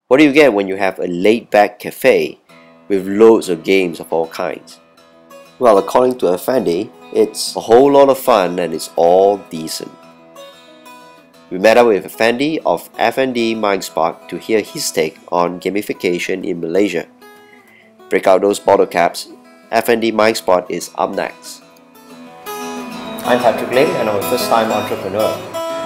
What do you get when you have a laid-back cafe with loads of games of all kinds? Well, according to Effendy, it's a whole lot of fun and it's all decent. We met up with Effendy of FnD Mindspot to hear his take on gamification in Malaysia. Break out those bottle caps. FnD Mindspot is up next. I'm Patrick Lim and I'm a first-time entrepreneur.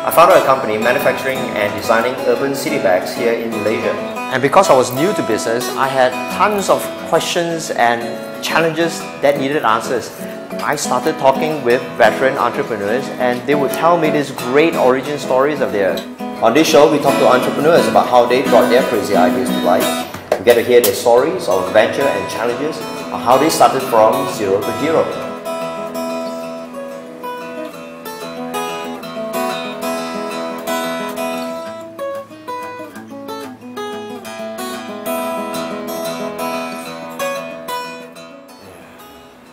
I founded a company manufacturing and designing urban city bags here in Malaysia. And because I was new to business, I had tons of questions and challenges that needed answers. I started talking with veteran entrepreneurs and they would tell me these great origin stories of theirs. On this show, we talk to entrepreneurs about how they brought their crazy ideas to life. We get to hear their stories of venture and challenges on how they started from zero to hero.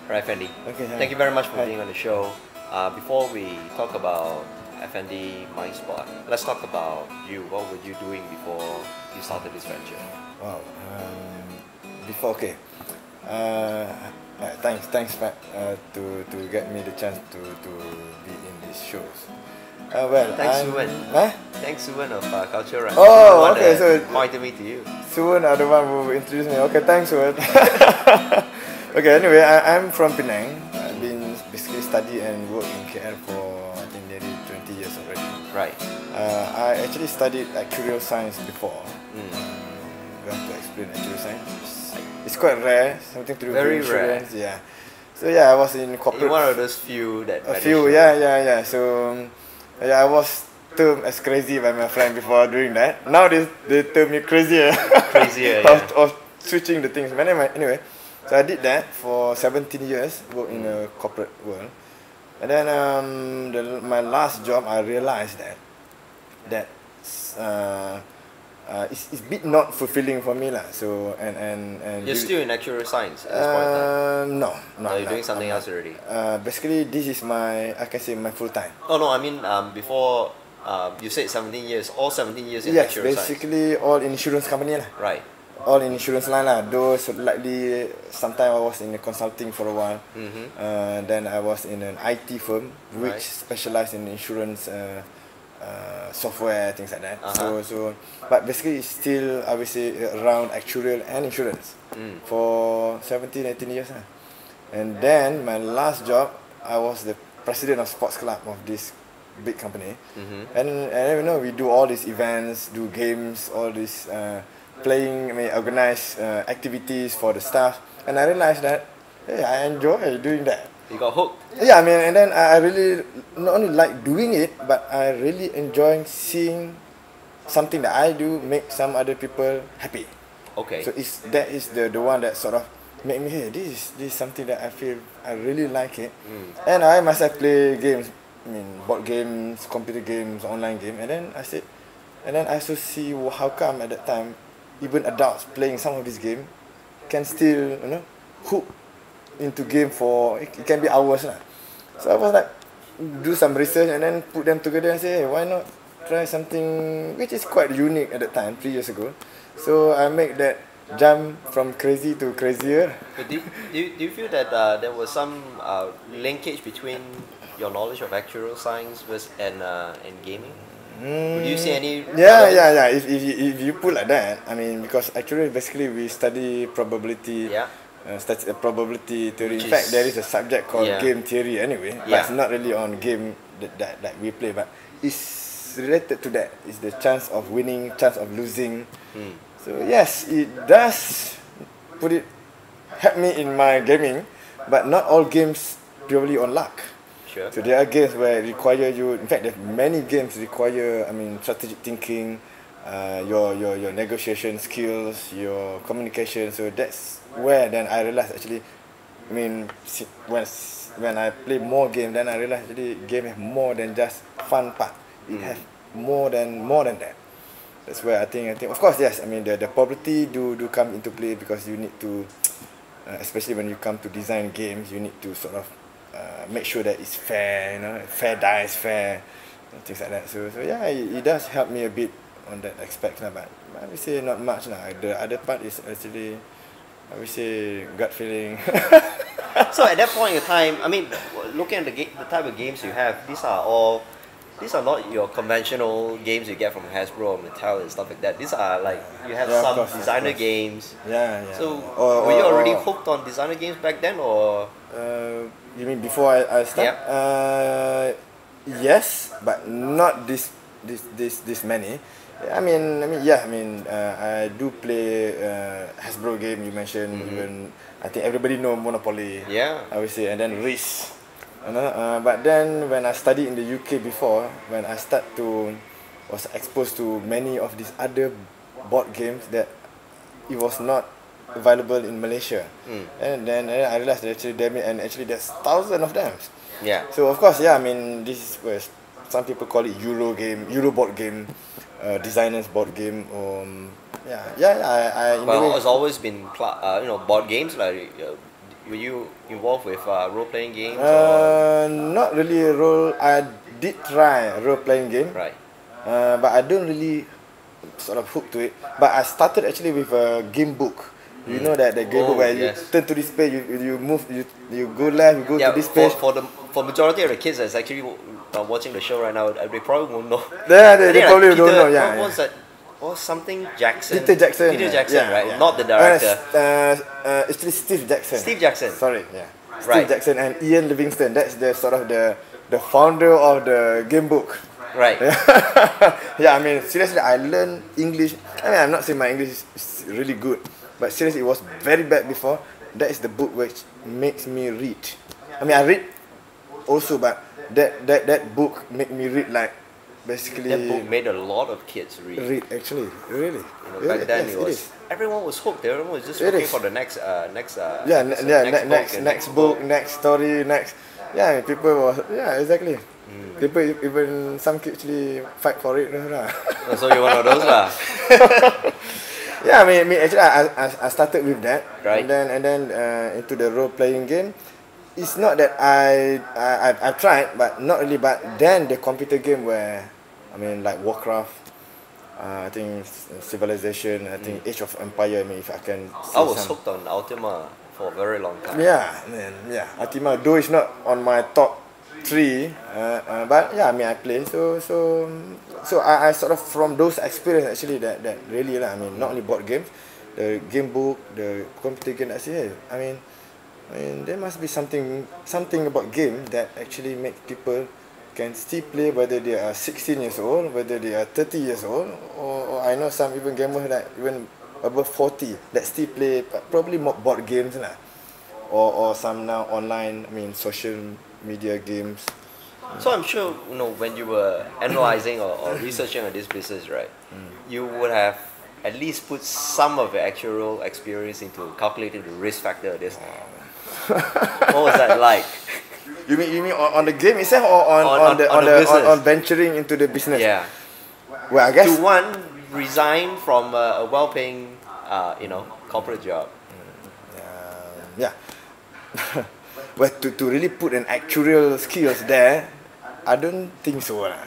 Right, Effendy. Okay, thank you very much for being on the show. Before we talk about FnD Mindspot, let's talk about you. What were you doing before you started this venture? Wow. Thanks, Pat, to get me the chance to be in these shows. Thanks, Suwan. Thanks, Suwan of Culture Run. Oh, okay. So pointed me to you. Suwan are the one who introduced me. Okay, thanks, Suwan. Okay, anyway, I'm from Penang. I've been basically study and work in KL for I think nearly 20 years already. Right. I actually studied actuarial science before. We have to explain actuarial science. It's quite rare, something to do with insurance. Rare. Yeah. So yeah, I was in corporate. You're one of those few that. Yeah. So yeah, I was termed as crazy by my friend before doing that. Now they term me crazier. Crazier, of switching the things. Anyway. So I did that for 17 years, worked in a corporate world. And then my last job, I realized that it's a bit not fulfilling for me lah. So and you're still in actuarial science at this point in time? No. You're doing something else already? Basically, this is I can say my full time. Oh no, I mean before you said 17 years, all 17 years in yes, actuarial science? Yes, basically all in insurance company lah. Right. All in insurance line lah. Though slightly, sometimes I was in consulting for a while. Then I was in an IT firm which specialized in insurance software, things like that. But basically it's still, I would say, around actuarial and insurance for 17, 18 years. And then my last job, I was the president of sports club of this big company. And you know, we do all these events, do games, all these organize activities for the staff, and I realized that I enjoy doing that. You got hooked? Yeah, and then I really not only like doing it, but I really enjoy seeing something that I do make some other people happy. Okay. So that is the one that sort of made me, hey, this is something that I feel I really like it. And I myself play games, board games, computer games, online game, and then I also see how come at that time even adults playing some of this game can still, hook into game for, it can be hours lah. So I was like, do some research and then put them together and say, hey, why not try something which is quite unique at that time, 3 years ago. So I make that jump from crazy to crazier. But do you feel that there was some linkage between your knowledge of actuarial science and gaming? Would you see any? Yeah. If you put like that, because actually basically we study probability. Yeah. Probability theory. In fact, there is a subject called game theory anyway. But it's not really on game that we play, but it's related to that. It's the chance of winning, chance of losing. So yes, it does help me in my gaming, but not all games purely on luck. Sure. So there are games where it require you. In fact, there are many games require. Strategic thinking, your negotiation skills, your communication. So that's where then I realized actually, when I play more games, then I realized actually game has more than just fun part. It has more than that. That's where I think of course yes. The probability do come into play because you need to, especially when you come to design games, you need to sort of make sure that it's fair, fair dice, fair things like that. So yeah, it does help me a bit that aspect lah. But I would say not much lah. The other part is actually, I would say, gut feeling. So at that point in time, I mean, looking at the type of games you have, these are not your conventional games you get from Hasbro or Mattel and stuff like that. These are like, you have Yeah, of some course, of designer course. games. Yeah. So were you already hooked on designer games back then, or? You mean before I start? Yep. Yes, but not this many. I mean, I do play Hasbro game. You mentioned even, I think everybody know Monopoly. Yeah. I would say, and then Risk. But then when I studied in the UK before, when I was exposed to many of these other board games that it was not available in Malaysia, and then I realized that actually there's thousands of them. Yeah. So of course, yeah, I mean, this is where some people call it Euro board game, designers board game. I in a But way, it's always been board games. Like, were you involved with role-playing games? Or? not really a role. I did try a role-playing game, Right. but I don't really sort of hook to it. But I started actually with a game book. You know that the game book where you turn to this page, you move, you go left, you go to this page. For majority of the kids that's actually watching the show right now, they probably won't know. Yeah, they probably Peter, don't know. Yeah, what was that? What was something Jackson? Peter Jackson. Peter Jackson, yeah, right? yeah. Not the director. Actually, Steve Jackson. Steve Jackson. Sorry, yeah. Right. Steve Jackson and Ian Livingston. That's the sort of the founder of the game book. Right. Yeah, I mean, seriously, I learned English. I mean, I'm not saying my English is really good, but seriously, it was very bad before. That is the book which makes me read. I mean, I read also, but that book made me read like, basically. That book made a lot of kids read. Actually, really. Back then, yes, everyone was hooked. Everyone was just looking for the next next book, next story, next. Yeah, people was exactly. People even some kids actually fight for it. So you're one of those lah. Yeah, I mean actually I started with that, Right. and then into the role playing game. It's not that I've tried, but not really. But then the computer game where, I mean, like Warcraft, I think Civilization, I think Age of Empire. I mean, if I can. I was hooked on Ultima for a very long time. Yeah, man. Yeah, Ultima. Though it's not on my top 3, but yeah, I mean, I play. So I sort of, from those experience actually that really lah. I mean, not only board games, the game book, the computer game. I mean, there must be something about game that actually make people can still play, whether they are 16 years old, whether they are 30 years old, or I know some even gamers that even above 40 that still play probably more board games lah, or some now online. I mean, social media games. So I'm sure when you were analyzing or researching on this business, right? You would have at least put some of your actual experience into calculating the risk factor of this. What was that like? You mean on the game itself, or on venturing into the business? Yeah. Well, I guess To one, resign from a well-paying, corporate job. Yeah. Well, to really put an actuarial skills there, I don't think so lah.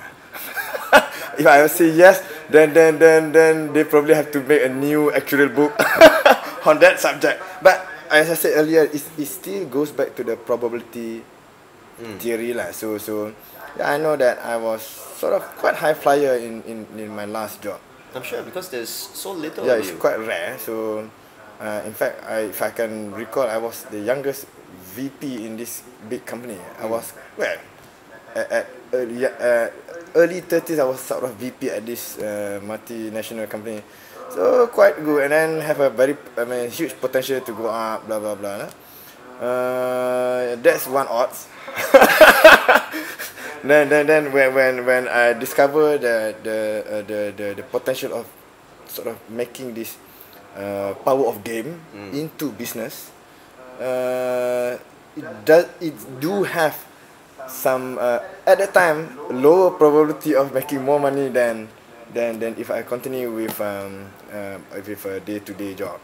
If I say yes, then they probably have to make a new actuarial book on that subject. But as I said earlier, it still goes back to the probability theory lah. So yeah, I know that I was sort of quite high flyer in my last job. I'm sure because there's so little. Yeah, of it's you. quite rare. So in fact, if I can recall, I was the youngest VP in this big company. I was at early 30s. I was sort of VP at this multinational company. So quite good, and then have a very huge potential to go up, blah blah blah. That's one odds. then when I discover the potential of sort of making this power of game into business, it do have some at that time lower probability of making more money than if I continue with a day-to-day job.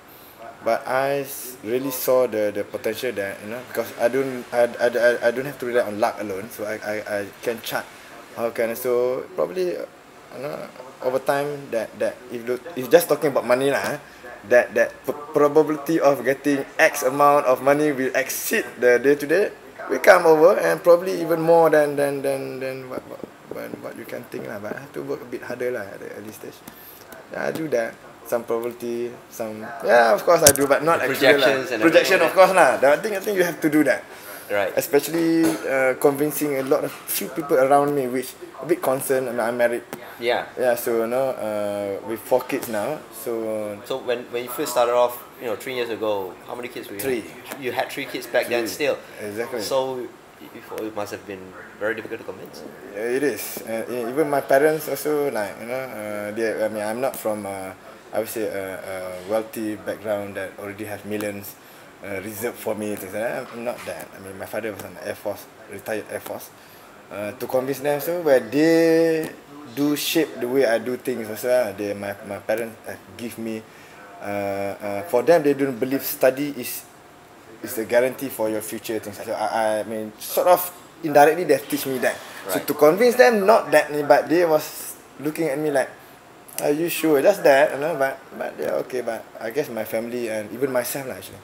But I really saw the potential there, because I don't have to rely on luck alone. So I can chart how can I. So probably over time that if just talking about money lah, that probability of getting X amount of money will exceed the day to day, we come over and probably even more than what you can think lah. But I have to work a bit harder lah at the early stage. Yeah, I do that. Some probability, some of course I do, but not the actually projections lah. and Projection of course lah. I think you have to do that. Right. Especially convincing a lot of few people around me, which a bit concerned. I mean, I'm married. Yeah. Yeah. So with 4 kids now. So when you first started off, 3 years ago, how many kids were you? 3. You had 3 kids back then still. Exactly. So it must have been very difficult to convince. It is. Even my parents also like I mean, I'm not from I would say a wealthy background that already have millions reserved for me. Things like that. I'm not that. I mean, my father was an Air Force, retired Air Force. To convince them, so where they do shape the way I do things also. My parents give me. For them, they don't believe study is a guarantee for your future. Things like that. So I mean, sort of indirectly they teach me that. Right. So to convince them, not that, but they was looking at me like, "Are you sure?" Just that, But yeah, okay. But I guess my family and even myself lah, actually,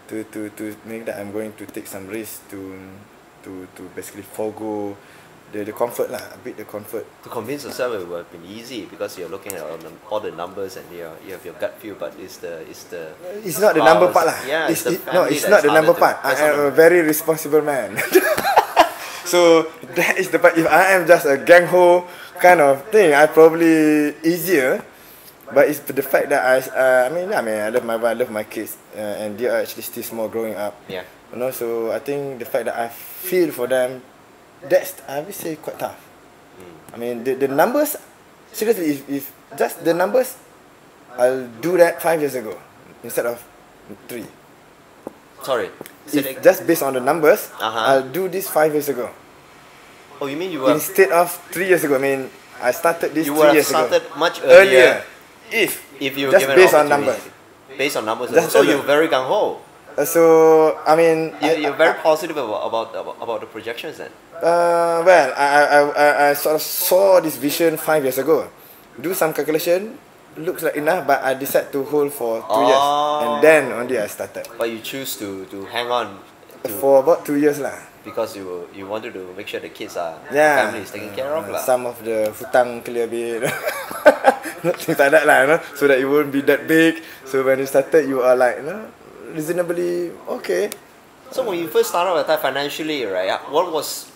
to make that I'm going to take some risk to basically forgo the comfort lah, a bit the comfort. To convince yourself it would have been easy because you're looking at all the numbers and you have your gut feel, but it's not the number part lah. Yeah, it's not the number part. I am a very responsible man. So that is the part. If I am just a gang ho kind of thing, I probably easier. But it's the fact that I mean, I love my wife, I love my kids, and they are actually still small, growing up. Yeah. So I think the fact that I feel for them, that's, I would say, quite tough. I mean, the numbers, seriously, if just the numbers, I'll do that 5 years ago instead of 3. Sorry. If just based on the numbers, I'll do this 5 years ago. Oh, you mean you were instead of 3 years ago? I mean, I started this 3 years ago. You would have started much earlier. If you were just given based on opportunity. numbers. Based on numbers. So you're very gung ho. So I mean, you're very positive about the projections then. Well, I sort of saw this vision 5 years ago. Do some calculation, looks like enough, but I decided to hold for 2 years, and then only I started. But you choose to hang on for about 2 years lah. Because you wanted to make sure the kids family is taken care of lah. Some of the hutang clear a bit. Things like that lah, so that it won't be that big. So when you started, you are like, reasonably okay. So when you first started with that financially, right? What was?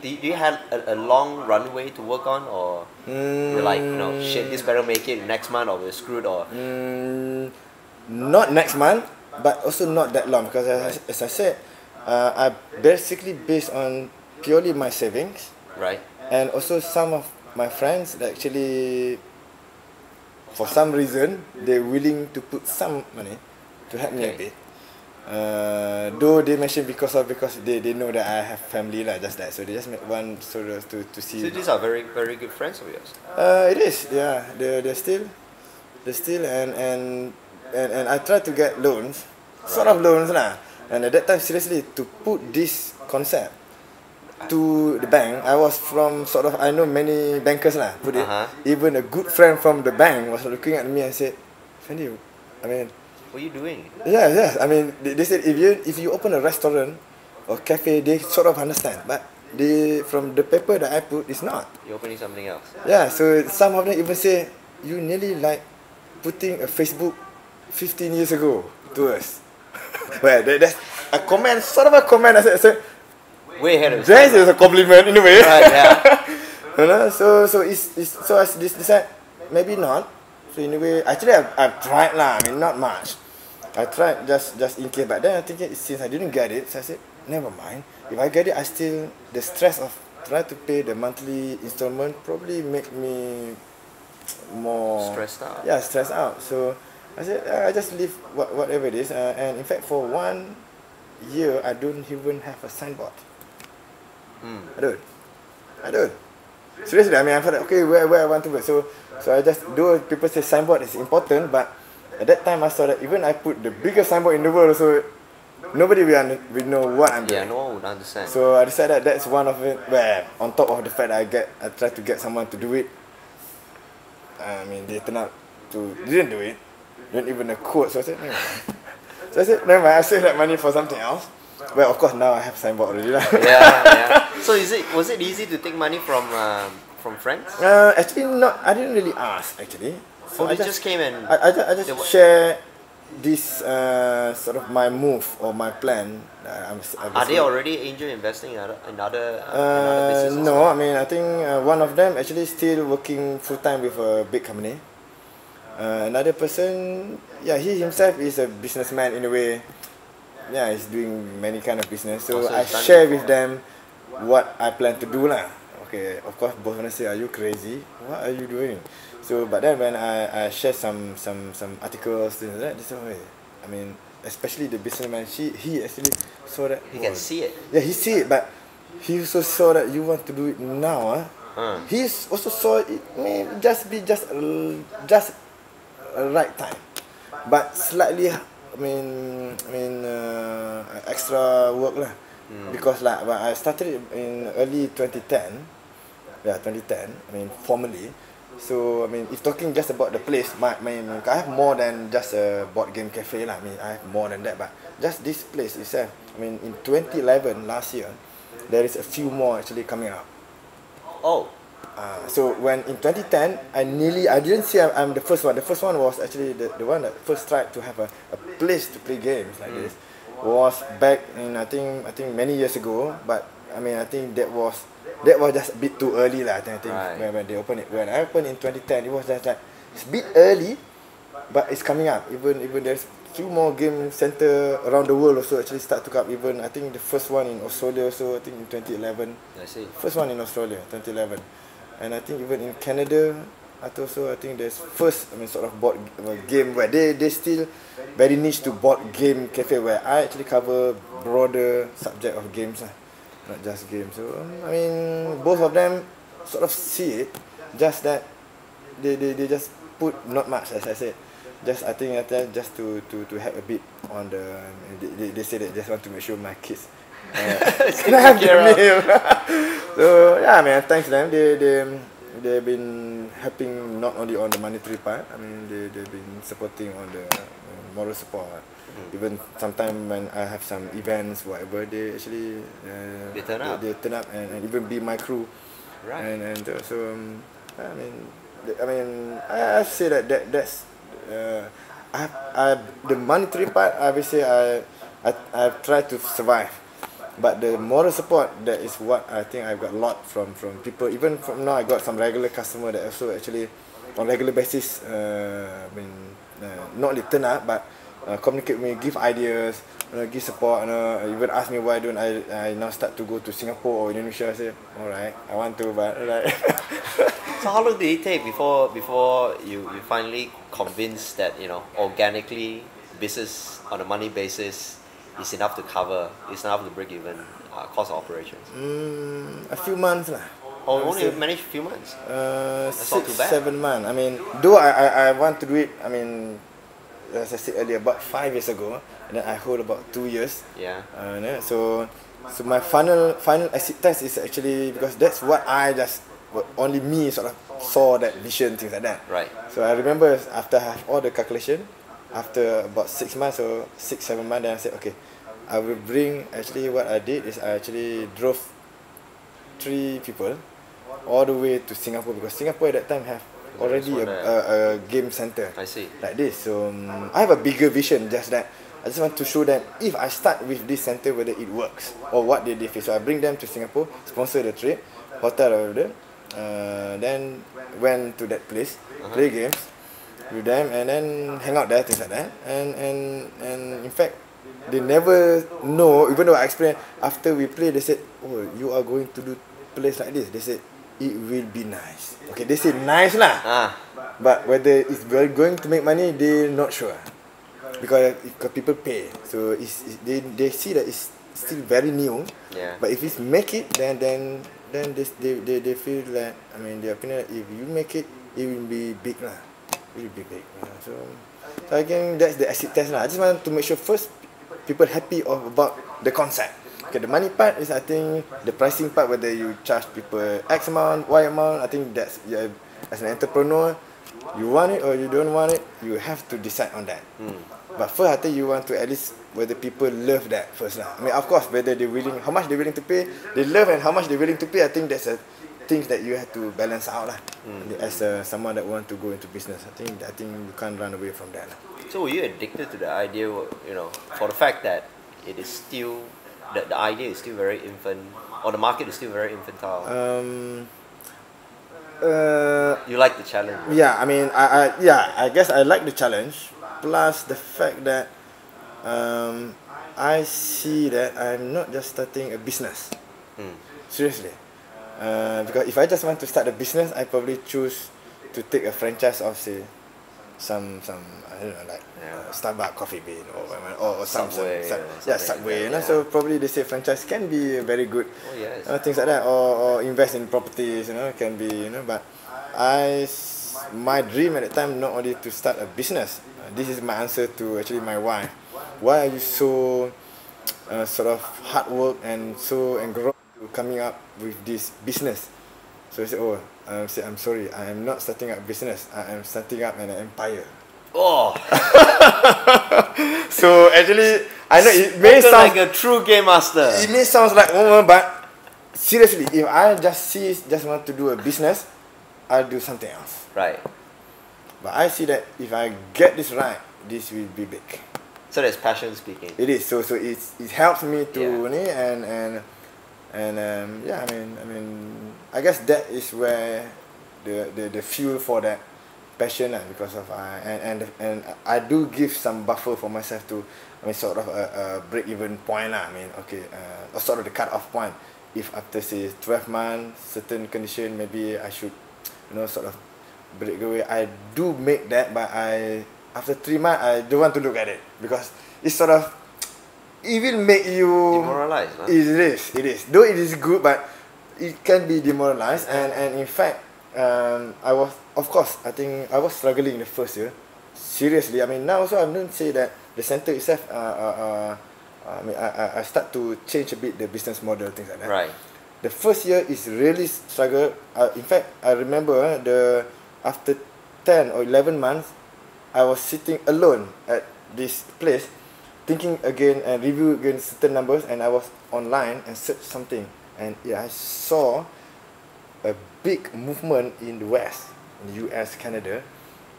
Do you had a long runway to work on, or you're like, shit, this better make it next month, or we're screwed, or? Not next month, but also not that long, because as I said, I basically based on purely my savings, right? And also some of my friends that actually, for some reason, they're willing to put some money to help me a bit. Though they mentioned because they know that I have family lah, just that. So they just make one sort of to see. So these are very very good friends of yours. It is, yeah. They're still, and I try to get loans, sort of loans lah. And at that time, seriously, to put this concept to the bank, I was from I know many bankers lah. Put it. Even a good friend from the bank was looking at me and said, "Effendy, I mean, what are you doing?" Yeah. I mean, they said if you open a restaurant or cafe, they sort of understand. But from the paper that I put, it's not. You're opening something else. Yeah. So some of them even say, "You nearly like putting a Facebook 15 years ago to us." Well, that's a comment, sort of a comment. I said way ahead of this is a compliment in a way. Right, yeah. So I decided maybe not. So in a way, actually I've tried lah. I mean, not much. I tried just in case, but then I think since I didn't get it, so I said never mind. If I get it, I still the stress of trying to pay the monthly installment probably make me more stressed out. Yeah, stressed out. So I said I just leave whatever it is. And in fact, for 1 year, I don't even have a signboard. I don't. Seriously, I mean, I thought, okay, where I want to go. So I just do. People say signboard is important, but at that time I saw that even I put the biggest signboard in the world, so nobody will know what I'm doing. Yeah, no one would understand. So I decided that's one of it. Where on top of the fact that I try to get someone to do it, I mean, they turned out to didn't do it, not even a quote. So I said, never mind. So I said, never mind. I saved that money for something else. Well, of course, now I have signboard already lah. Yeah. So was it easy to take money from friends? Actually, not. I didn't really ask actually. So They just came and I just share this sort of my move or my plan. Are they already angel investing in other businesses? No, I mean I think one of them actually still working full time with a big company. Another person, yeah, he himself is a businessman in a way. Yeah, he's doing many kind of business. So I share with them what I plan to do lah. Okay, of course both of them say, "Are you crazy? What are you doing?" So, but then when I share some articles, things like that, they say, "Oh, I mean, especially the businessman, he actually saw that." He can see it. Yeah, he see it, but he also saw that you want to do it now. He also saw it may just a right time, but slightly, I mean, extra work lah. Because like when I started it in early 2010, yeah, 2010. I mean, formally. So I mean, if talking just about the place, I have more than just a board game cafe lah. I mean, I have more than that, but just this place itself. I mean, in 2011 last year, there is a few more actually coming up. Oh. So when in 2010, I didn't say I'm the first one. The first one was actually the one that first tried to have a place to play games like this. Was back in I think many years ago. But I mean, I think that was just a bit too early lah. I think right. when they opened it. When I opened in 2010, it was just like it's a bit early, but it's coming up. Even there's few more game center around the world also actually start to come. Even I think the first one in Australia also, I think in 2011. I see. First one in Australia, 2011, and I think even in Canada, also I think there's first sort of board game where they still very niche to board game cafe where I actually cover broader subject of games lah. Not just games. So I mean, both of them sort of see it, just that they just put not much, as I said. Just I think just to help a bit on the. They say that just want to make sure my kids can have the meal. So yeah, I mean, thanks them. They've been helping not only on the monetary part. I mean, they've been supporting on the moral support. Even sometimes when I have some events, whatever, they actually they turn up. They turn up and even be my crew. Right. And so I mean I say that's the monetary part. Obviously I've tried to survive, but the moral support, that is what I think I've got a lot from people. Even from now, I got some regular customer that also actually on regular basis not only turn up but communicate with me, give ideas, give support, even ask me why don't I now start to go to Singapore or Indonesia. I say, alright, I want to, but like. So how long did it take before you finally convinced that organically business on a money basis is enough to cover, is enough to break even cost of operations? A few months lah. Oh, only managed a few months. That's not too bad. 6-7 months. I mean, though I want to do it. I mean, as I said earlier, about 5 years ago, and then I hold about 2 years. Yeah. So my final exit test is actually because that's what only me sort of saw that vision, things like that. Right. So I remember after I have all the calculation, after about 6 months or 6-7 months, then I said, okay, I will bring. Actually, what I did is I actually drove 3 people all the way to Singapore, because Singapore at that time have already a game center. I see. Like this. So I have a bigger vision, just that I just want to show them if I start with this center whether it works or what they face. So I bring them to Singapore, sponsor the trip, hotel over there, then went to that place, play games with them, and then hang out there, things like that. And in fact, they never know, even though I explained after we play, they said, "Oh, you are going to do place like this." They said, "It will be nice." Okay, they say nice lah. But whether it's going to make money, they're not sure, because people pay. So they see that it's still very new. Yeah. But if it's make it, then they feel like, I mean, their opinion, if you make it, it will be big lah. It will be big. So again, that's the exit test lah. I just want to make sure first people happy about the concept. Okay, the money part is, I think, the pricing part, whether you charge people X amount, Y amount. I think that's, as an entrepreneur, You want it or you don't want it, you have to decide on that. But first, I think you want to at least whether people love that first lah. I mean, of course, whether they're willing, how much they're willing to pay, they love and how much they're willing to pay. I think that's a things that you have to balance out lah. As someone that want to go into business, I think you can't run away from that lah. So were you addicted to the idea, you know, for the fact that it is still, the idea is still very infant, or the market is still very infantile? You like the challenge? Right? Yeah, I mean, I guess I like the challenge. Plus the fact that I see that I'm not just starting a business. Seriously. Because if I just want to start a business, I probably choose to take a franchise of, say, some I don't know, like Starbucks Coffee Bean or Subway, Subway. You know, so probably they say franchise can be very good. Oh yes. Things like that, or invest in properties. You know, can be, you know. But my dream at the time not only to start a business. This is my answer to actually my why. Why are you so sort of hard work and so engrossed coming up with this business? So I said, I'm sorry, I am not starting up a business. I am starting up an empire. Oh. So actually, I know it may sound like a true game master. It may sound like but seriously, if I just want to do a business, I'll do something else. Right. But I see that if I get this right, this will be big. So that's passion speaking. It is. So it helps me to Yeah. I mean I guess that is where the fuel for that passion, because of and I do give some buffer for myself to, I mean, sort of a break even point lah. I mean, okay, sort of the cut off point. If after say 12 months, certain condition, maybe I should, you know, sort of break away. I do make that, but after 3 months I don't want to look at it, because it's sort of, it will make you demoralized. Huh? It is. Though it is good, but it can be demoralized. And in fact, I think I was struggling in the first year. Seriously, I mean, now also I don't say that the center itself. I mean, I start to change a bit the business model, things like that. Right. The first year is really struggle. In fact, I remember after 10 or 11 months, I was sitting alone at this place, thinking again and review again certain numbers, and I was online and searched something, and I saw a big movement in the West, in the US, Canada,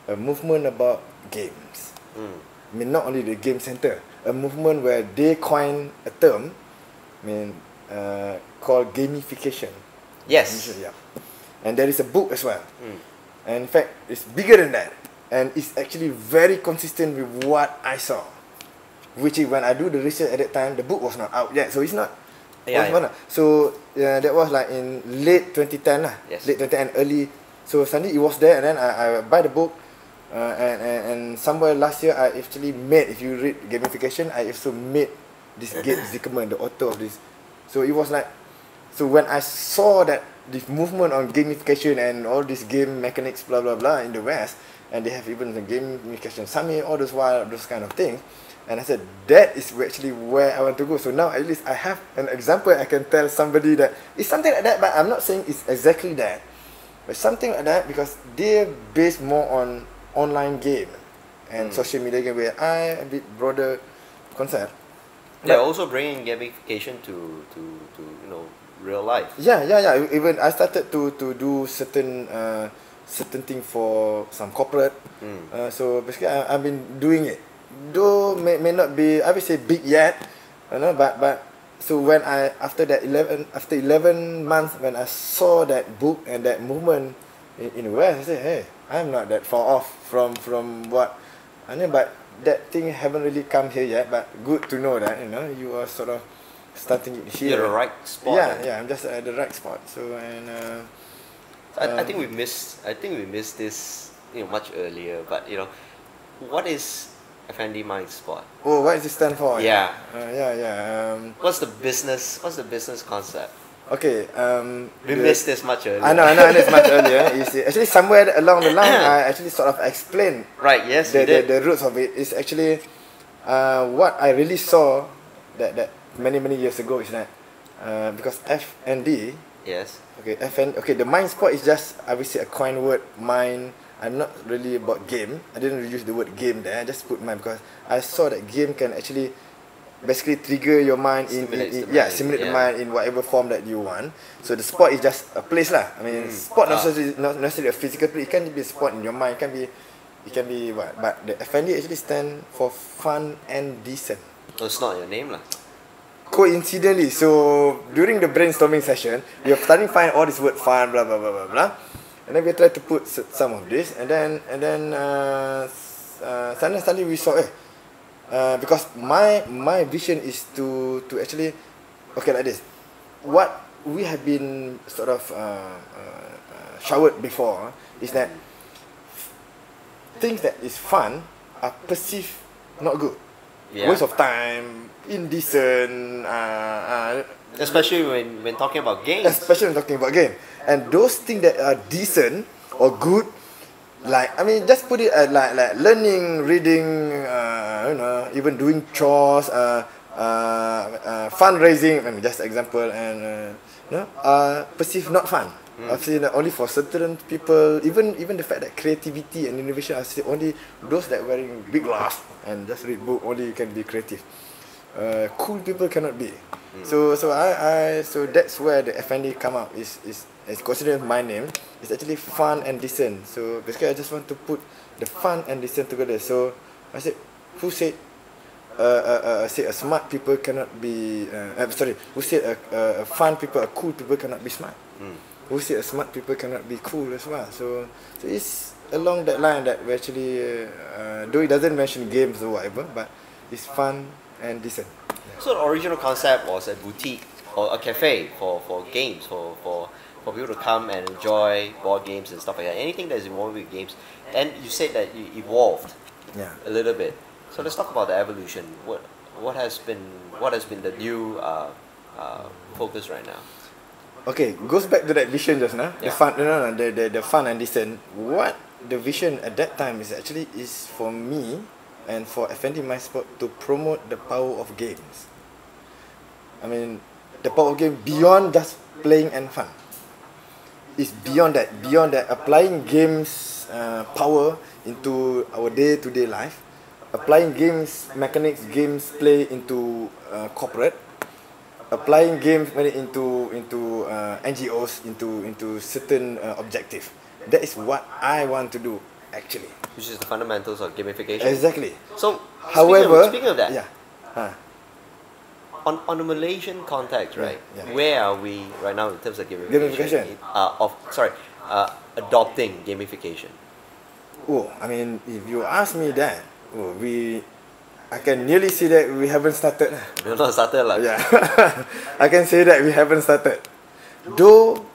a movement about games. I mean, not only the game center, a movement where they coined a term, I mean, called gamification. Yes. Yeah. And there is a book as well. And in fact, it's bigger than that, and it's actually very consistent with what I saw. Which is when I do the research at that time, the book was not out yet, so it's not. So that was like in late 2010 lah. Yes. Late 2010 and early. So suddenly it was there, and then I buy the book, and somewhere last year I actually made. If you read gamification, I also made this Gabe Zickerman, the author of this. So it was like, so when I saw that this movement on gamification and all these game mechanics, blah blah blah, in the West, and they have even the gamification summit, all those kind of things. And I said, that is actually where I want to go. So now at least I have an example. I can tell somebody that it's something like that, but I'm not saying it's exactly that. But something like that, because they're based more on online game and social media game, where I a bit broader concept. They're also bringing gamification to you know, real life. Yeah. Even I started to do certain thing for some corporate. So basically, I've been doing it. Though may not be, I would say, big yet, you know, but so when after 11 months, when I saw that book and that movement in the West, I said, hey, I'm not that far off from what I know, but that thing haven't really come here yet. But good to know that, you know, you are sort of starting it here. You're the right spot. Yeah, I'm just at the right spot. So I think we missed this, you know, much earlier. But you know, what is FnD Mindspot? Oh, what does it stand for? Yeah. What's the business concept? Okay. We missed this much earlier. I know this much earlier. You see, actually, somewhere along the line, I actually sort of explained. Right. Yes. The roots of it is actually what I really saw that many years ago is that because FnD. Yes. Okay. The Mindspot is just, I would say, a coin word. Mind. I'm not really about game. I didn't really use the word game there. I just put mind because I saw that game can actually basically trigger your mind stimulate the mind in whatever form that you want. So the sport is just a place lah. I mean, sport not necessarily a physical place. It can be a sport in your mind. It can be what? But the FnD actually stand for fun and decent. So it's not your name lah. Coincidentally, so during the brainstorming session, we are starting to find all this word fun, blah blah blah blah blah, and then we try to put some of this, and then suddenly we saw because my vision is to actually like this. What we have been sort of showered before is that things that is fun are perceived not good, waste of time, indecent, especially when talking about games. And those things that are decent or good, like I mean, just put it like learning, reading, even doing chores, fundraising. I mean, just example, and perceived not fun. I've seen that only for certain people. Even the fact that creativity and innovation are only those that wearing big glass and just read book only can be creative. Cool people cannot be. So that's where the FnD come up is considered my name. It's actually fun and decent. So basically I just want to put the fun and decent together. So I said, who said a smart people cannot be who said a fun people, a cool people cannot be smart? Who said a smart people cannot be cool as well? So it's along that line that we actually though it doesn't mention games or whatever, but it's fun and decent. So the original concept was a boutique or a cafe for games, for people to come and enjoy board games and stuff like that. Anything that is involved with games. And you said that you evolved a little bit. So let's talk about the evolution. What has been the new focus right now? Okay, goes back to that vision just now. The fun, the fun and decent. What the vision at that time is actually is for me and for FnD Mindspot to promote the power of games. I mean, the power of game beyond just playing and fun. It's beyond that. Beyond that, applying games power into our day-to-day life, applying games mechanics, games play into corporate, applying games into NGOs, into certain objective. That is what I want to do actually. Which is the fundamentals of gamification. Exactly. So, however, speaking of that, on the Malaysian context, right? Where are we right now in terms of gamification? Adopting gamification. Oh, I mean, if you ask me that, I can nearly say that we haven't started. We've not started lah. Yeah, I can say that we haven't started. Though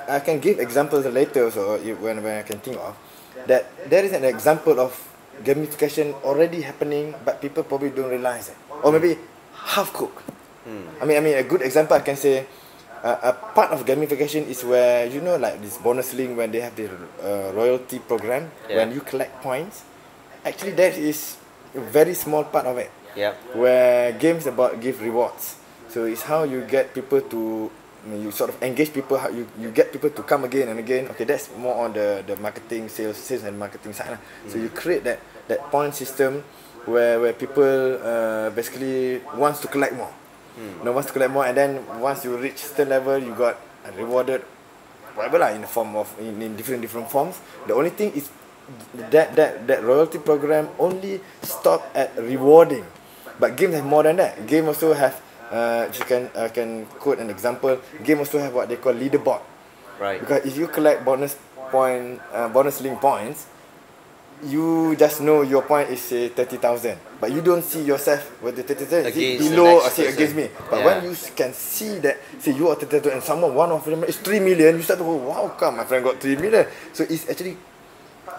I can give examples later also when I can think of that there is an example of gamification already happening, but people probably don't realize it, or maybe half cooked. I mean a good example I can say a part of gamification is where like this bonus link when they have the royalty program when you collect points. Actually, that is a very small part of it. Where games about give rewards. So it's how you get people to, you sort of engage people, how you get people to come again and again. Okay, that's more on the marketing, sales and marketing side. So you create that point system where people basically wants to collect more. Wants to collect more, and then once you reach certain level, you got rewarded whatever in the form of in different forms. The only thing is that royalty program only stop at rewarding, but games have more than that. Game also have I can quote an example. Game also have what they call leaderboard, right? Because if you collect bonus link points, you just know your point is say 30,000, but you don't see yourself with the 30,000 below or say against me. But when you can see that, say you are 30,000 and one of them is 3 million, you start to go, wow, come, my friend got 3 million. So it's actually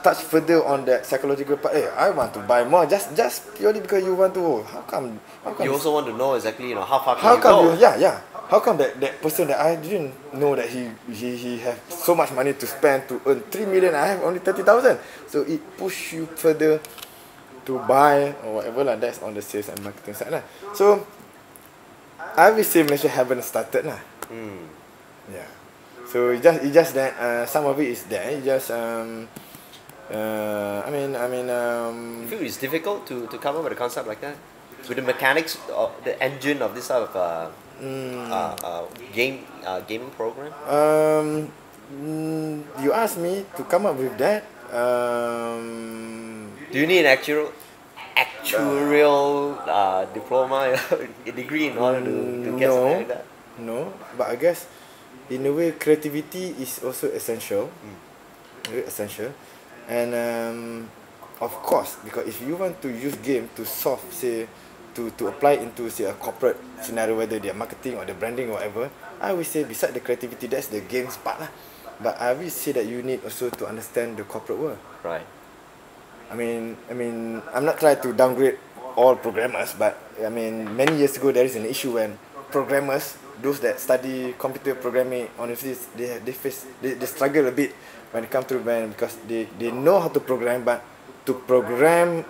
touch further on that psychological part. I want to buy more just purely because you want to. How come you also want to know exactly how far can you go? How come that person that I didn't know that he have so much money to spend to earn 3 million, I have only 30,000. So it push you further to buy or whatever lah. That's on the sales and marketing side lah. So I will say Malaysia haven't started lah. Yeah. So it's just that some of it is there. It just You feel it's difficult to come up with a concept like that? With the mechanics of the engine of this type of gaming program? You asked me to come up with that. Do you need an actuarial diploma, a degree in order to get something like that? No, but I guess in a way creativity is also essential. Very essential. And of course, because if you want to use game to solve, say, to apply into, say, a corporate scenario, whether they're marketing or the branding or whatever, I would say beside the creativity, that's the games part lah. But I will say that you need also to understand the corporate world. Right. I mean, I'm not trying to downgrade all programmers, but I mean, many years ago there is an issue when programmers, those that study computer programming, honestly, they struggle a bit when it comes to brand, because they know how to program, but to program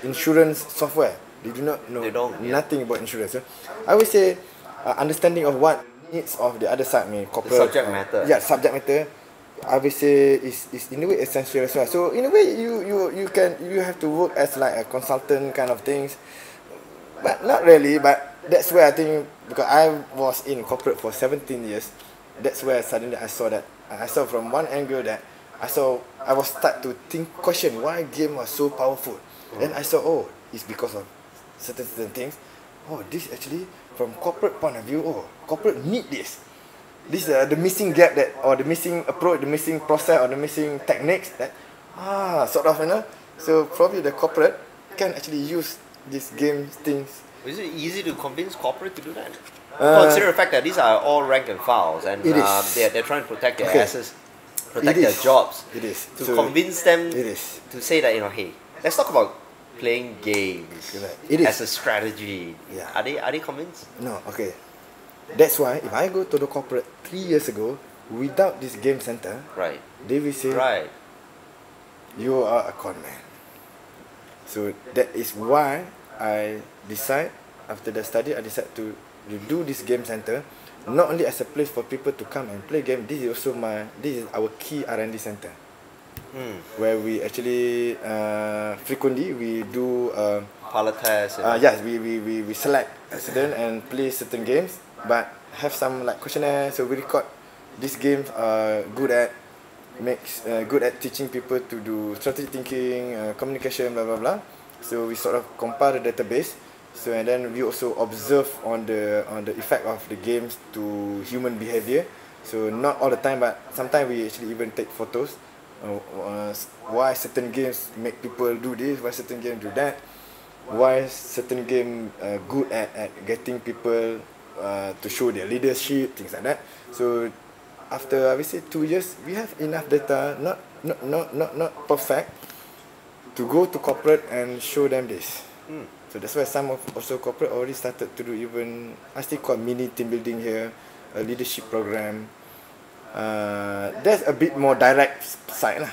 insurance software, they do not know nothing about insurance. So I would say understanding of what needs of the other side, I mean, corporate, the subject matter. Yeah, subject matter. I would say is in a way essential as well. So in a way you have to work as like a consultant kind of things, but not really. But that's where I think, because I was in corporate for 17 years, that's where suddenly I saw that. I saw from one angle that I was start to question why game was so powerful. Then I saw, oh, it's because of certain things. Oh, this actually from corporate point of view, oh, corporate need this. This the missing gap, that, or the missing approach, the missing process, or the missing techniques that sort of, you know. So probably the corporate can actually use these game things. Is it easy to convince corporate to do that? Consider the fact that these are all rank and files, and they're trying to protect their assets, protect their jobs. It is to convince them to say that, hey, let's talk about playing games as a strategy. Yeah. Are they convinced? No. Okay. That's why if I go to the corporate 3 years ago without this game center, right, they will say, right, you are a con man. So that is why I decide, after the study, I decide to do this game center, not only as a place for people to come and play game. This is our key R&D center, where we actually frequently we do pilot tests. yes, we select a student and play certain games, but have some like questionnaire. So we record these games are good at teaching people to do strategic thinking, communication, blah blah blah. So we sort of compile the database. So and then we also observe on the effect of the games to human behavior. So not all the time, but sometimes we actually even take photos. Why certain games make people do this? Why certain games do that? Why certain game good at getting people to show their leadership, things like that. So after I would say 2 years, we have enough data, not perfect, to go to corporate and show them this. So that's why some of also corporate already started to do, even I still call mini team building here, a leadership program. That's a bit more direct side lah.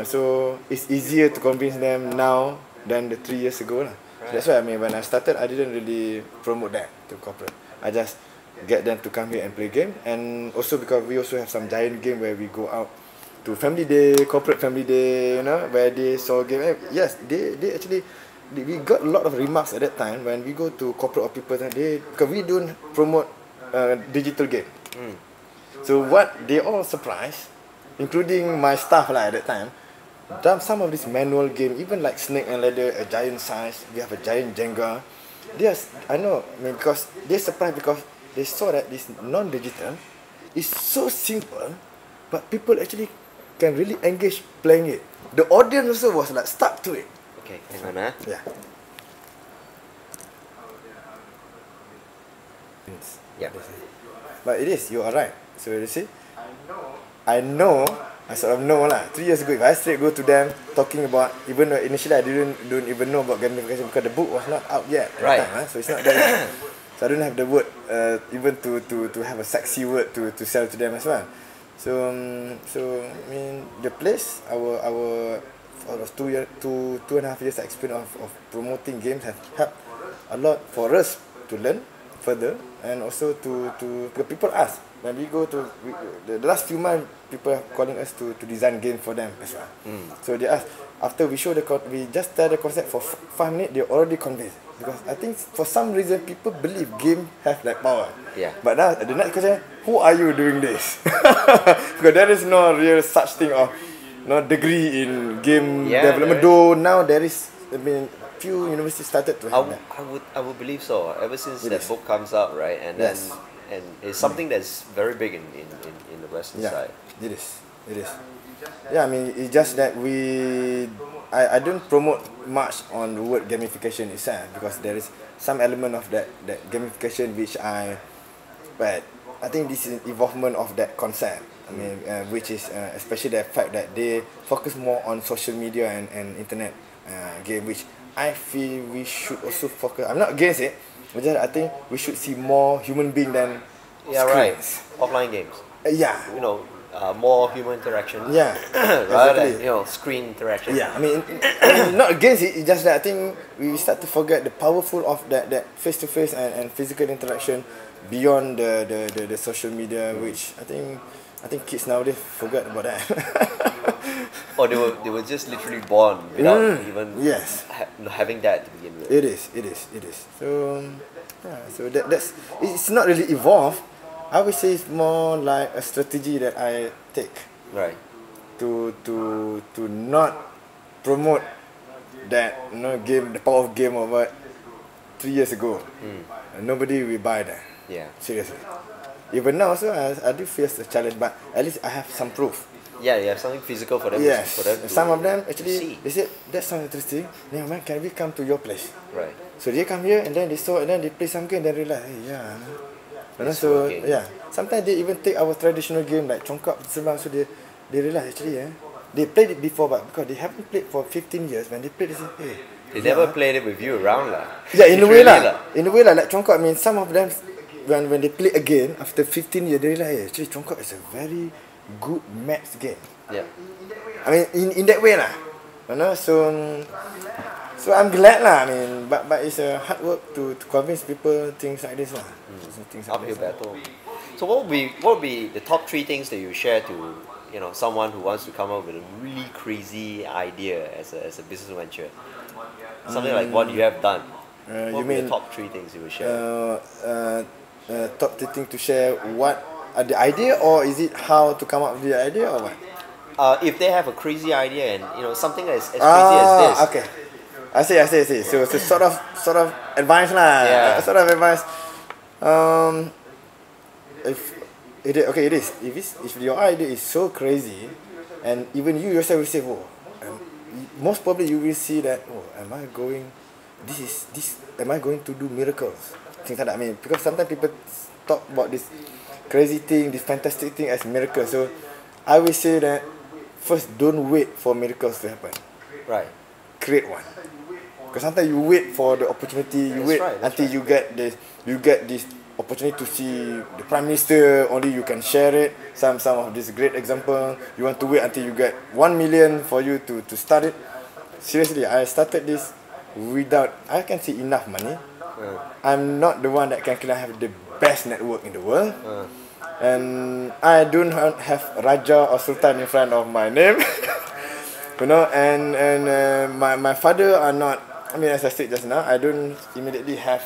So it's easier to convince them now than the 3 years ago lah. So that's why I mean, when I started, I didn't really promote that to corporate. I just get them to come here and play game, and also because we also have some giant game where we go out to family day, corporate family day, you know, where they saw game. Yes, they actually, we got a lot of remarks at that time when we go to corporate or people that because we don't promote digital game. So what they all surprised, including my staff lah at that time, some of this manual game, even like Snake and Ladder, a giant size, we have a giant Jenga. Yes, I know, I mean, because they're surprised because they saw that this non-digital is so simple, but people actually can really engage playing it. The audience also was like stuck to it. Okay, hang on. Yeah. Yeah. But it is, you are right. So you see, I sort of know lah. 3 years ago, if I straight go to them talking about, even though initially I don't even know about gamification because the book was not out yet. Right. Time, so it's not there. So I don't have the word, even to have a sexy word to sell to them as well. So I mean, the place, our 2.5 years experience of promoting games have helped a lot for us to learn further, and also to the people ask when we go to the last few months, people are calling us to design game for them as well. So they ask after we show we just tell the concept for 5 minutes, they're already convinced, because I think for some reason people believe game have that power. Yeah. But now the next question, who are you doing this? Because there is no real such thing of no degree in game development. Though now there is, I mean, few universities started to have that. I would believe so. Ever since It that is. book comes out, right? And Yes. then and it's something that's very big in the Western side. It is. Yeah, I mean, it's just that I don't promote much on the word gamification itself, because there is some element of that gamification but I think this is an evolvement of that concept. I mean, which is especially the fact that they focus more on social media and internet game, which I feel we should also focus. I'm not against it, but just I think we should see more human being than screens. Offline games. Yeah. You know, more human interaction. Yeah. Rather Exactly. than screen interaction. Yeah, I mean, not against it. It's just that I think we start to forget the powerful of that face-to-face and physical interaction beyond the social media, which I think kids nowadays forget about that. Or they were just literally born without even having that to begin with. It is. So yeah, so that's it's not really evolved. I would say it's more like a strategy that I take. Right. To not promote that game, the power of game of what 3 years ago. And nobody will buy that. Yeah. Seriously. Even now also I do face a challenge, but at least I have some proof. Yeah, you have something physical for them. Yes. For them to Some of them actually see. they said that sounds interesting. Yeah, man, can we come to your place? Right. So they come here and then they saw and then they play some game and then realize, hey, yeah. It's So working. yeah, sometimes they even take our traditional game like congkak serbang, so they realize actually they played it before, but because they haven't played for 15 years, when they played they say, hey, They never played it with you around lah. yeah, in a way Literally lah. In a way lah, like congkak. I mean, some of them when they play again after 15 years, they realize hey, actually congkak is a very good maths game. Yeah. I mean, in that way lah, so I'm glad lah. I mean, but it's a hard work to convince people things like this lah. So things like Uphill this. battle. So what would be the top 3 things that you share to someone who wants to come up with a really crazy idea as a business venture? Something like what you have done. What You would be mean the top 3 things you would share? top 3 things to share? What are the idea, or is it how to come up with the idea, or what? If they have a crazy idea and something that is as crazy as this. Okay. I see. So sort of advice lah. Yeah. Sort of advice. It is. If your idea is so crazy, and even you yourself will say, oh, most probably you will see that, oh, am I going to do miracles? Things like that. I mean, because sometimes people talk about this crazy thing, this fantastic thing as miracle. So I will say that first, don't wait for miracles to happen. Right. Create one. Because sometimes you wait for the opportunity, until you get this opportunity to see the Prime Minister, only you can share it. Some of this great example, you want to wait until you get 1 million for you to start it. Seriously, I started this without, I can see enough money. I'm not the one that can have the best network in the world. And I don't have Raja or Sultan in front of my name. And my father are not, I mean, as I said just now, I don't immediately have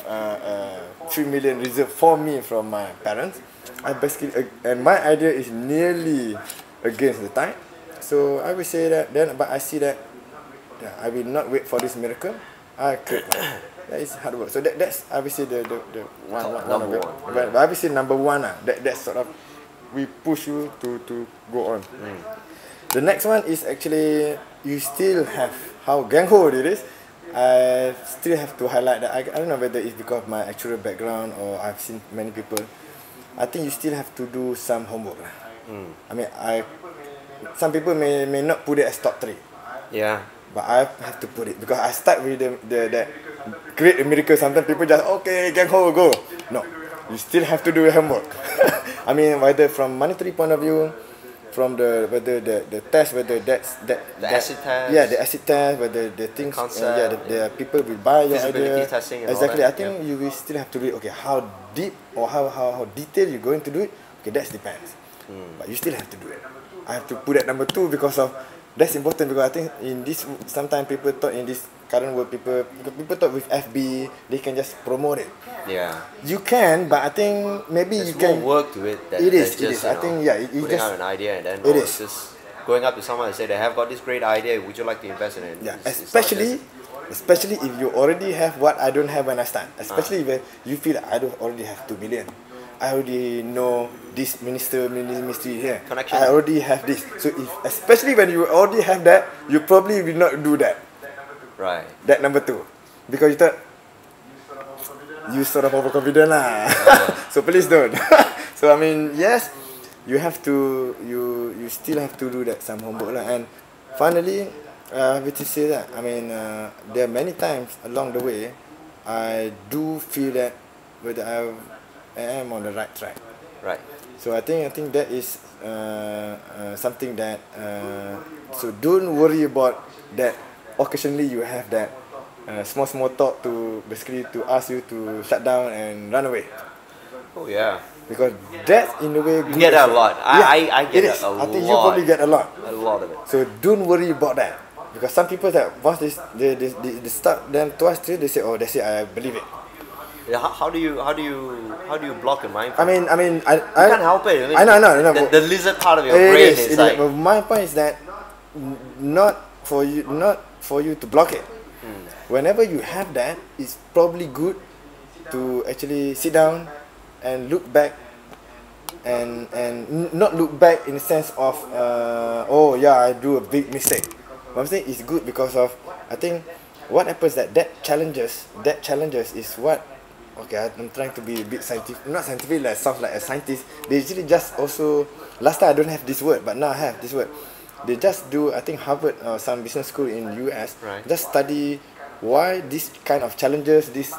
3 million reserved for me from my parents. I basically, and my idea is nearly against the tide. So I will say that then, but I see that I will not wait for this miracle. I create one. That is hard work. So that's I will say the one of it. But I will say number one. That's sort of we push you to go on. The next one is actually you still have how gang-ho it is. I still have to highlight that I don't know whether it's because of my actual background or I've seen many people. I think you still have to do some homework. I mean, some people may not put it as top 3. Yeah. But I have to put it because I start with that create a miracle. Sometimes people just okay, gang-ho, go. No, you still have to do your homework. I mean, whether from monetary point of view, from the whether the test, whether The acid test. Yeah, the acid test, whether the things, concept, the people will buy your feasibility idea. testing and all Exactly. that, I think you will still have to read. Okay, how deep or how detailed you're going to do it. Okay, that depends. But you still have to do it. I have to put at number 2 because of that's important, because I think in this sometimes people thought in this current world people thought with FB they can just promote it. Yeah. You can, but I think maybe There's you can. more work to it. It is. Just, I think it putting just out an idea and then is. just going up to someone and say they have got this great idea. Would you like to invest in it? Yeah, It's not especially if you already have what I don't have when I start. Especially if you feel I don't already have 2 million. I already know this ministry here. Connection. I already have this. So especially when you already have that, you probably will not do that. right. That number 2, because you thought you sort of overconfident lah. So please don't. So I mean, yes, you have to. You still have to do that some homework lah. And finally, which is say that I mean, there are many times along the way, I do feel that whether I am on the right track. Right. So I think that is something that so don't worry about that. Occasionally you have that small talk to basically to ask you to shut down and run away, Oh yeah. because that in a way You get that a lot. I get it is. that a lot. I think you probably get a lot. A lot of it. So don't worry about that, because some people that once they start then twice three they say, oh, that's it, I believe it. Yeah, how do you block your mind? I mean, you can't help it. I know. The lizard part of your brain is like. But my point is that not for you to block it. Whenever you have that, it's probably good to actually sit down and look back and not look back in the sense of oh yeah, I do a big mistake. What I'm saying is good because of, I think what happens that challenges is what. Okay, I'm trying to be a bit scientific. Not scientific, like sounds like a scientist. They usually just also, last time I don't have this word, but now I have this word. They just do, I think Harvard or some business school in US, Right. just study why this kind of challenges, this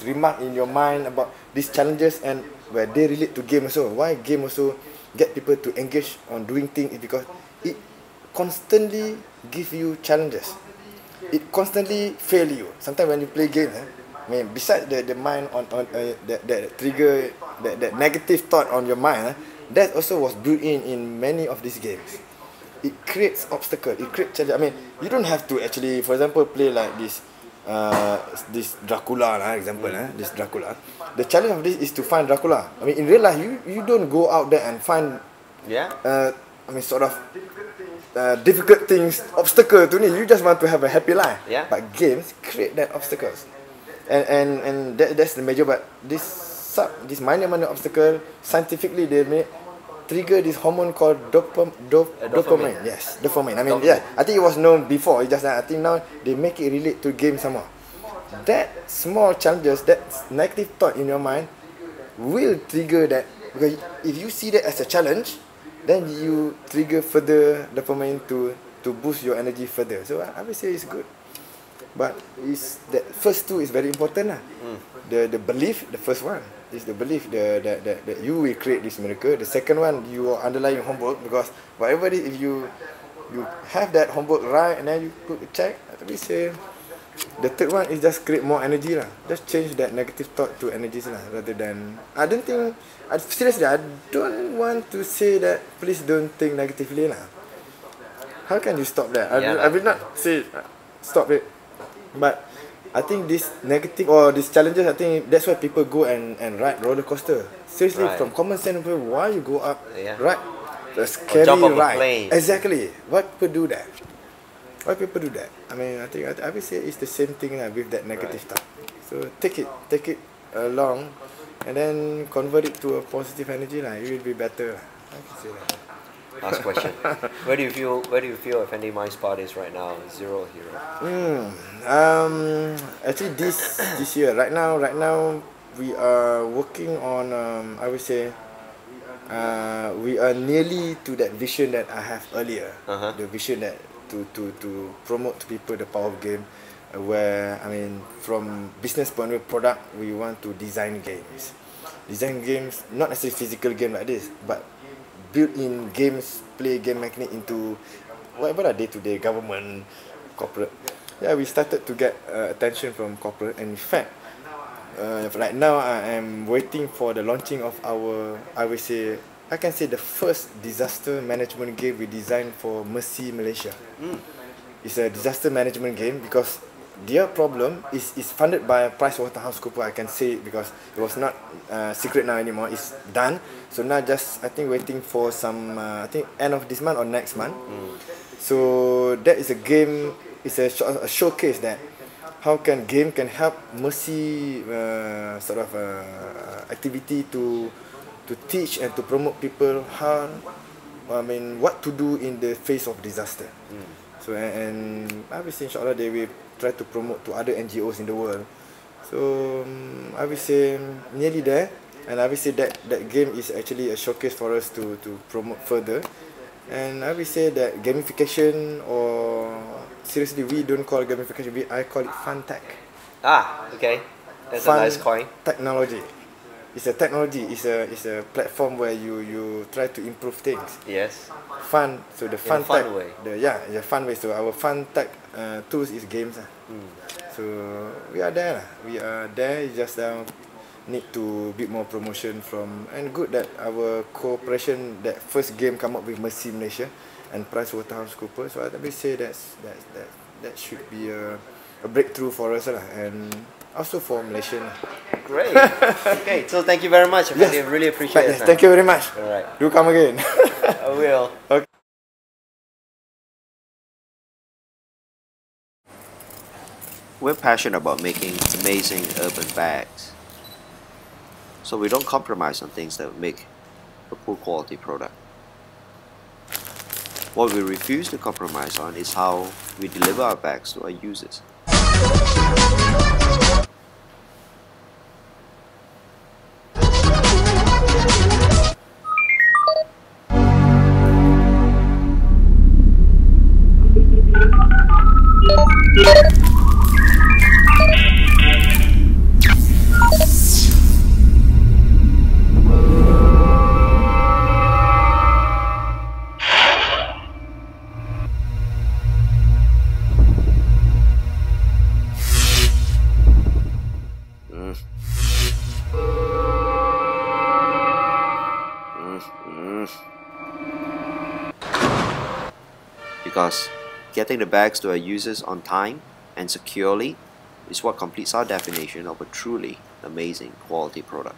remark in your mind about these challenges, and where they relate to game also. Why game also get people to engage on doing things is because it constantly give you challenges. It constantly fail you. Sometimes when you play game, I mean, besides the mind on that trigger, that negative thought on your mind, that also was built in many of these games. It creates obstacle. It creates challenge. I mean, you don't have to actually, for example, play like this Dracula, example, this Dracula. The challenge of this is to find Dracula. I mean, in real life, you don't go out there and find, I mean, sort of difficult things, obstacle to me. You just want to have a happy life. Yeah. But games create that obstacles. And that's the major. But this minor obstacle, scientifically they may trigger this hormone called dopamine. Yes, dopamine. I mean, yeah, I think it was known before. It's just that I think now they make it relate to game somehow. That small challenges, that negative thought in your mind will trigger that, because if you see that as a challenge, then you trigger further dopamine to boost your energy further. So I would say it's good. But is that first 2 is very important lah. The belief, the first one is the belief that you will create this miracle. The second one, you underlying homework, because whatever it is, if you have that homework right and then you put a check, I think say the third one is just create more energy lah. Just change that negative thought to energies lah, rather than seriously I don't want to say that please don't think negatively lah. How can you stop that? I will not say stop it. But I think this negative or these challenges, I think that's why people go and ride roller coaster. Seriously, Right. from common sense, why you go up, Yeah. right? The scary jump off a ride. plane. Exactly. Why people do that? I mean, I think I will say it's the same thing with that negative thought. So take it along, and then convert it to a positive energy lah. It will be better. I can say that. Last question. Where do you feel FnD Mindspot is right now? 0 hero. Actually this year, right now we are working on I would say we are nearly to that vision that I have earlier. The vision that to promote to people the power of game, where I mean, from business point of view, product, we want to design games, not necessarily physical game like this, but built-in games, play game mechanic into whatever are day-to-day government, corporate. Yeah, we started to get attention from corporate, and in fact, right now I am waiting for the launching of our, I can say the first disaster management game we designed for Mercy Malaysia. It's a disaster management game because their problem is funded by PricewaterhouseCoopers. I can say it because it was not secret now anymore. It's done. So now just I think waiting for some I think end of this month or next month. So that is a game. It's a showcase that how can game can help Mercy sort of activity to teach and to promote people how what to do in the face of disaster. So and obviously inshallah they will try to promote to other NGOs in the world. So I will say nearly there, and I will say that game is actually a showcase for us to promote further. And I will say that gamification, or seriously we don't call it gamification, I call it fun tech. Ah, okay. That's Fun a nice coin. technology. It's a technology. It's a platform where you try to improve things. Yes. Fun. So the fun In a fun tech way. It's a fun way. So our fun tech tools is games. So we are there. We are there. It's just need to bit more promotion from, and good that our cooperation, that first game come up with Mercy Malaysia and PricewaterhouseCoopers. So I will say that should be a breakthrough for us and also for Malaysian. Great. Okay, so thank you very much. I really appreciate it. Thank you very much. All right. Do come again. I will. Okay. We're passionate about making amazing urban bags, so we don't compromise on things that make a poor quality product. What we refuse to compromise on is how we deliver our bags to our users. Because getting the bags to our users on time and securely is what completes our definition of a truly amazing quality product.